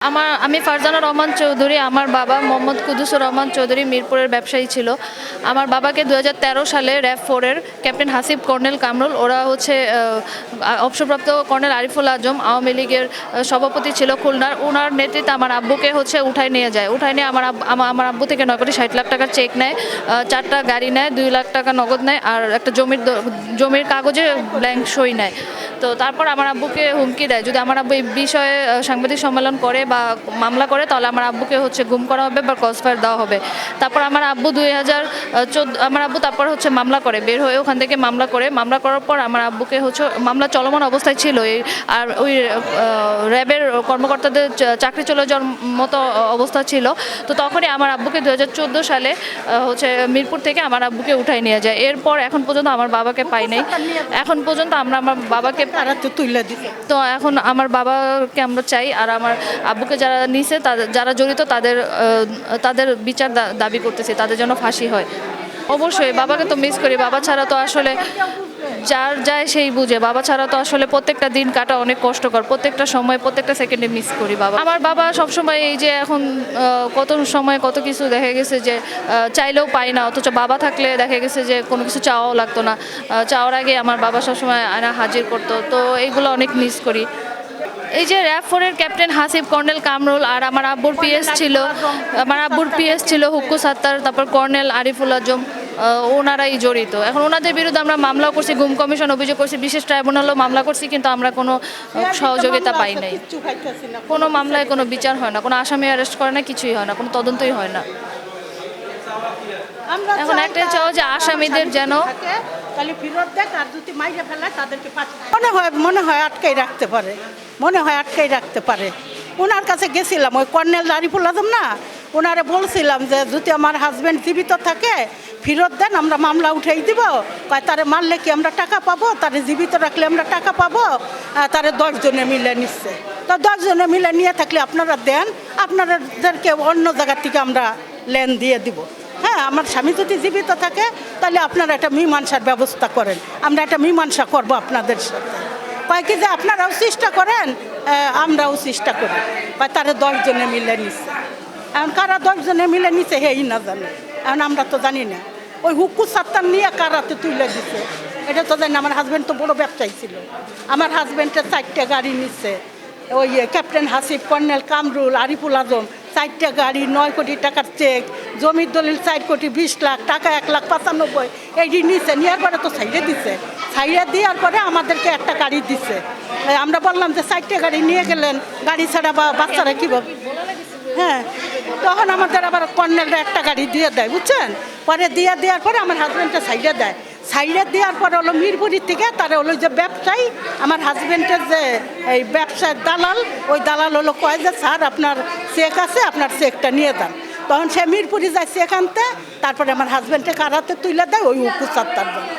আমি ফারজানা রহমান চৌধুরী। আমার বাবা মোহাম্মদ কুদ্দুসুর রহমান চৌধুরী মিরপুরের ব্যবসায়ী ছিল। আমার বাবাকে 2013 সালে র্যাব 4-এর ক্যাপ্টেন হাসিব, কর্নেল কামরুল, ওরা হচ্ছে অবসরপ্রাপ্ত কর্নেল আরিফুল আজম আওয়ামী লীগের সভাপতি ছিল খুলনার, ওনার নেতৃত্বে আমার আব্বুকে হচ্ছে উঠায় নিয়ে যায়। উঠায় নিয়ে আমার আব্বু থেকে 9,60,00,000 টাকার চেক নেয়, 4টা গাড়ি নেয়, 2 লাখ টাকা নগদ নেয়, আর একটা জমির কাগজে ব্ল্যাঙ্ক সই নেয়। তো তারপর আমার আব্বুকে হুমকি দেয়, যদি আমার আব্বু এই বিষয়ে সাংবাদিক সম্মেলন করে বা মামলা করে তাহলে আমার আব্বুকে হচ্ছে গুম করা হবে বা ক্রসফায়ার দেওয়া হবে। তারপর আমার আব্বু 2014 আমার আব্বু তারপর হচ্ছে মামলা করে, বের হয়ে ওখান থেকে মামলা করার পর আমার আব্বুকে হচ্ছে মামলা চলমান অবস্থায় ছিল। আর ওই র্যাবের কর্মকর্তাদের চাকরি চলে যাওয়ার মতো অবস্থা ছিল। তো তখনই আমার আব্বুকে 2014 সালে হচ্ছে মিরপুর থেকে আমার আব্বুকে উঠাই নিয়ে যায়। এরপর এখন পর্যন্ত আমার বাবাকে পাই নাই। এখন পর্যন্ত আমরা আমার বাবাকে তুলে দিছে। তো এখন আমার বাবাকে আমরা চাই, আর আমার আব্বুকে যারা নিছে যারা জড়িত তাদের বিচার দাবি করতেছি, তাদের জন্য ফাঁসি হয়। অবশ্যই বাবাকে তো মিস করি। বাবা ছাড়া তো আসলে যার যায় সেই বুঝে। বাবা ছাড়া তো আসলে প্রত্যেকটা দিন কাটা অনেক কষ্টকর, প্রত্যেকটা সময় প্রত্যেকটা সেকেন্ডে মিস করি বাবা। আমার বাবা সবসময় এই যে এখন কত সময় কত কিছু দেখা গেছে যে চাইলেও পাই না, অথচ বাবা থাকলে দেখা গেছে যে কোনো কিছু চাওয়াও লাগতো না। চাওয়ার আগে আমার বাবা সবসময় আয়না হাজির করতো। তো এইগুলো অনেক মিস করি। এই যে র্যাব 4-এর ক্যাপ্টেন হাসিব, কর্নেল কামরুল, আর আমার আব্বুর পিএস ছিল হুক্কু সাত্তার, তারপর কর্নেল আরিফুল আজম, ওনারাই জড়িত। এখন ওনাদের বিরুদ্ধে আমরা মামলা করছি, গুম কমিশন অভিযোগ করছি, বিশেষ ট্রাইব্যুনালও মামলা করছি, কিন্তু আমরা কোনো সহযোগিতা পাই নাই। কোনো মামলায় কোনো বিচার হয় না, কোনো আসামি অ্যারেস্ট করে না, কিছুই হয় না, কোনো তদন্তই হয় না। এখন একটাই চাও যে আসামিদের যেন মনে হয় আটকাই রাখতে পারে। ওনার কাছে গেছিলাম, ওই কর্নেল আরিফুল আজম না, ওনারে বলছিলাম যে যদি আমার হাজব্যান্ড জীবিত থাকে ফেরত দেন, আমরা মামলা উঠাই দিব। তারে মারলে কি আমরা টাকা পাবো, তারে জীবিত রাখলে আমরা টাকা পাবো। তারে 10 জনে মিলে নিচ্ছে। তো 10 জনে মিলে নিয়ে থাকলে আপনারা দেন, আপনাদেরকে অন্য জায়গার থেকে আমরা লেন দিয়ে দিব। হ্যাঁ, আমার স্বামী যদি জীবিত থাকে তাহলে আপনারা একটা মীমাংসার ব্যবস্থা করেন, আমরা একটা মীমাংসা করবো আপনাদের সাথে। কয় কি যে আপনারাও চেষ্টা করেন, আমরাও চেষ্টা করি। তারা 10 জনে মিলে নিচ্ছে। এখন কারা 10 জনে মিলে নিচ্ছে হেই না জানে, এখন আমরা তো জানি না। ওই হুক্কু সাত্তার নিয়ে কারাতে তুলে দিচ্ছে এটা তো জানি না। আমার হাজব্যান্ড তো বড় ব্যবসায়ী ছিল। আমার হাজব্যান্ডের 4টা গাড়ি নিচ্ছে। ওই ক্যাপ্টেন হাসিব, কর্নেল কামরুল, আরিফুল আজম, 4টা গাড়ি, 9 কোটি টাকার চেক, জমির দলিল 4 কোটি 20 লাখ টাকা, 1,95,00,000 এইটি নিচ্ছে। নেওয়ার পরে তো ছাইড়ে দিচ্ছে। ছাইড়ে দেওয়ার পরে আমাদেরকে একটা গাড়ি দিচ্ছে। আমরা বললাম যে 4টা গাড়ি নিয়ে গেলেন, গাড়ি ছাড়া বা বাচ্চারা কীভাবে। হ্যাঁ, তখন আমাদের আবার কর্নেলরা একটা গাড়ি দিয়ে দেয়, বুঝছেন। পরে দেওয়ার পরে আমার হাজব্যান্ডটা সাইডে দেয়। সাইডে দেওয়ার পরে হলো মিরপুরির থেকে তারা হলো যে ব্যবসায়ী, আমার হাজব্যান্ডের যে এই ব্যবসার দালাল, ওই দালাল হলো কয় যে স্যার আপনার চেক আছে, আপনার চেকটা নিয়ে যান। তখন সে মিরপুরি যায় চেক আনতে, তারপরে আমার হাজব্যান্ডকে কারাতে তুলে দেয় ওই হুক্কু সাত্তার জন্য।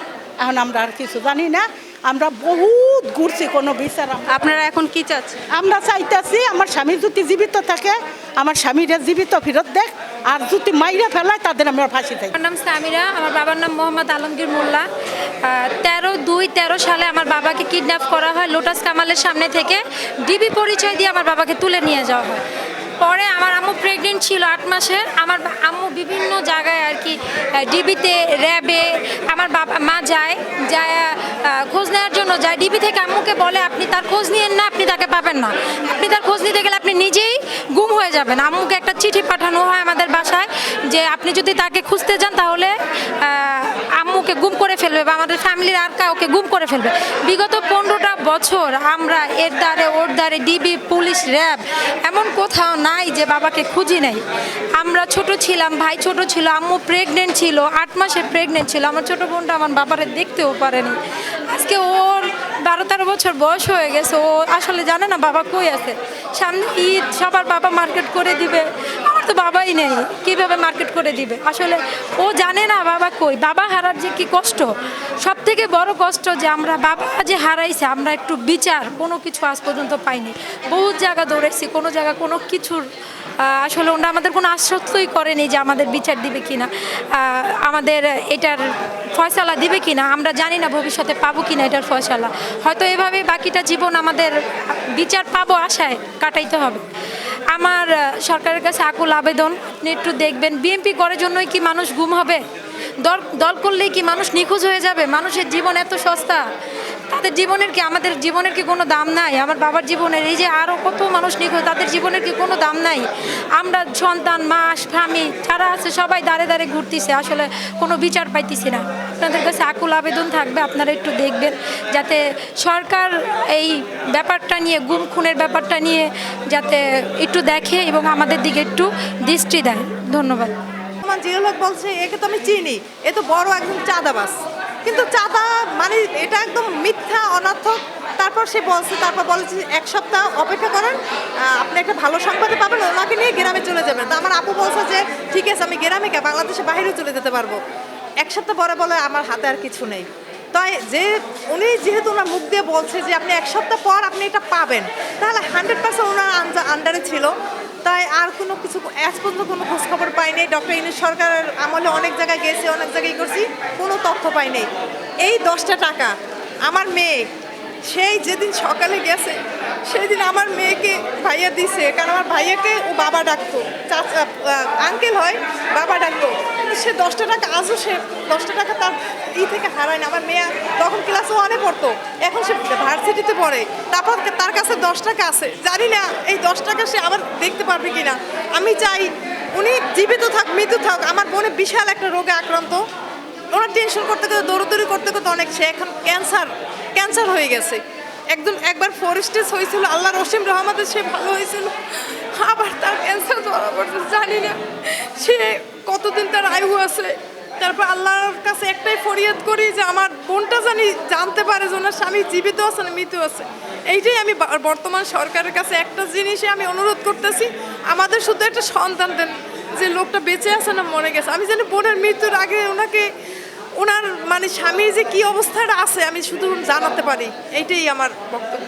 এখন আমরা আর কিছু জানি না, আমরা বহুত ঘুরছি, কোনো বিচার। আপনারা এখন কি চাচ্ছেন? আমরা চাইতেছি আমার স্বামী যদি জীবিত থাকে আমার স্বামীরা জীবিত ফেরত দেখ, আর যদি মাইরা ফেলায় তাদের আমরা ফাঁসি দেয়। আমার নাম সামিরা, আমার বাবার নাম মোহাম্মদ আলমগীর মোল্লা। 13/2/13 সালে আমার বাবাকে কিডন্যাপ করা হয়। লোটাস কামালের সামনে থেকে ডিবি পরিচয় দিয়ে আমার বাবাকে তুলে নিয়ে যাওয়া হয়। পরে আমার আম্মু প্রেগনেন্ট ছিল 8 মাসের। আমার আম্মু বিভিন্ন জায়গায় আর কি ডিবিতে, র্যাবে আমার মা যায় খোঁজ নেওয়ার জন্য যায়। ডিবি থেকে আম্মুকে বলে আপনি তার খোঁজ নিয়েন না, আপনি তাকে পাবেন না, আপনি তার খোঁজ নিতে গেলে আপনি নিজেই গুম হয়ে যাবেন। আম্মুকে একটা চিঠি পাঠানো হয় আমাদের বাসায় যে আপনি যদি তাকে খুঁজতে যান তাহলে আম্মুকে গুম করে ফেলবে বা আমাদের ফ্যামিলির আর কাউকে গুম করে ফেলবে। বিগত 15টা বছর আমরা এর দ্বারে ওর দ্বারে ডিবি, পুলিশ, র্যাব এমন কোথাও নাই যে বাবাকে খুঁজি নাই। আমরা ছোট ছিলাম, ভাই ছোট ছিল, আম্মু প্রেগনেন্ট ছিল, 8 মাসে প্রেগনেন্ট ছিল। আমার ছোট বোনটা আমার বাবারে দেখতেও পারেনি। আজকে ওর 12-13 বছর বয়স হয়ে গেছে, ও আসলে জানে না বাবা কই আছে। সামনে ঈদ, সবার বাবা মার্কেট করে দিবে, আমার তো বাবাই নেই, কীভাবে মার্কেট করে দিবে। আসলে ও জানে না বাবা কই। বাবা হারার যে কি কষ্ট, সব থেকে বড় কষ্ট যে আমরা বাবা যে হারাইছে, আমরা একটু বিচার কোনো কিছু আজ পর্যন্ত পাইনি। বহুত জায়গা দৌড়াইছি, কোনো জায়গা কোনো কিছুর আসলে ওরা আমাদের কোনো আশ্বস্তই করেনি যে আমাদের বিচার দিবে কিনা, আমাদের এটার ফয়সালা দিবে কিনা। আমরা জানি না ভবিষ্যতে পাবো কিনা এটার ফয়সালা। হয়তো এভাবে বাকিটা জীবন আমাদের বিচার পাবো আশায় কাটাইতে হবে। সরকারের কাছে আকুল আবেদন, আপনি একটু দেখবেন বিএনপি করার জন্যই কি মানুষ গুম হবে? দল দল করলেই কি মানুষ নিখোঁজ হয়ে যাবে? মানুষের জীবন এত সস্তা, তাদের জীবনের কি আমাদের জীবনের কি কোনো দাম নাই? আমার বাবার জীবনের, এই যে আরও কত মানুষ নিখোঁজ, তাদের জীবনের কি কোনো দাম নাই? আমরা সন্তান, মা, স্বামী যারা আছে সবাই দাঁড়ে দাঁড়ে ঘুরতেছে, আসলে কোনো বিচার পাইতেছি না। আপনাদের কাছে আকুল আবেদন থাকবে, আপনারা একটু দেখবেন যাতে সরকার এই ব্যাপারটা নিয়ে, গুম খুনের ব্যাপারটা নিয়ে যাতে একটু দেখে এবং আমাদের দিকে একটু দৃষ্টি দেয়। ধন্যবাদ। আমার জিওলগ বলছে একে তো আমি চিনি, এ তো বড় একদম চাঁদাবাজ, কিন্তু চাঁদা মানে এটা একদম মিথ্যা, অনর্থক। তারপর সে বলছে, তারপর বলেছে 1 সপ্তাহ অপেক্ষা করেন, আপনি একটা ভালো সংবাদে পাবেন, ওনাকে নিয়ে গ্রামে চলে যাবেন। তো আমার আপু বলছে যে ঠিক আছে, আমি গ্রামে কে বাংলাদেশে বাইরেও চলে যেতে পারবো। 1 সপ্তাহ পরে বলে আমার হাতে আর কিছু নেই। তাই যে উনি যেহেতু ওনার মুখ দিয়ে বলছে যে আপনি 1 সপ্তাহ পর আপনি এটা পাবেন, তাহলে 100% ওনার আন্ডারে ছিল। তাই আর কোনো কিছু আজ পর্যন্ত কোনো খোঁজখবর পাইনি। ডক্টর ইউনূস সরকারের আমলে অনেক জায়গায় গেছি, অনেক জায়গায় করছি, কোনো তথ্য পাইনি। এই 10টা টাকা আমার মেয়ে সেই যেদিন সকালে গেছে সেই দিন আমার মেয়েকে ভাইয়া দিছে, কারণ আমার ভাইয়াকে ও বাবা ডাকতো, চাচা আঙ্কেল হয়, বাবা ডাকতো। কিন্তু সে 10টা টাকা আজও সে 10টা টাকা তার থেকে হারায় না। আমার মেয়ে তখন ক্লাস 1-এ পড়তো, এখন সে ভার্সিটিতে পড়ে। তারপর তার কাছে 10 টাকা আছে, জানি না এই 10 টাকা সে আবার দেখতে পারবে কিনা। আমি চাই উনি জীবিত থাক, মৃত্যু থাক। আমার বোনে বিশাল একটা রোগে আক্রান্ত, ওনার টেনশন করতে করতে, দৌড়দৌড়ি করতে করতে অনেক, সে এখন ক্যান্সার হয়ে গেছে। একবার 4 স্টেজ হয়েছিল, আল্লাহর অসীম রহমতে সে ভালো হয়েছিল, আবার তার ক্যান্সার ধরা পড়ছে। জানি না সে কতদিন তার আয়ু আছে। তারপর আল্লাহর কাছে একটাই ফরিয়াদ করি যে আমার বোনটা জানি জানতে পারে যে ওনার স্বামী জীবিত আছে না মৃত আছে। এইটাই আমি বর্তমান সরকারের কাছে একটা জিনিসে আমি অনুরোধ করতেছি, আমাদের শুধু একটা সন্তান দেন, যে লোকটা বেঁচে আছে না মরে গেছে। আমি জানি বোনের মৃত্যুর আগে ওনাকে, ওনার মানে স্বামীর যে কী অবস্থাটা আছে আমি শুধু জানাতে পারি, এইটাই আমার বক্তব্য।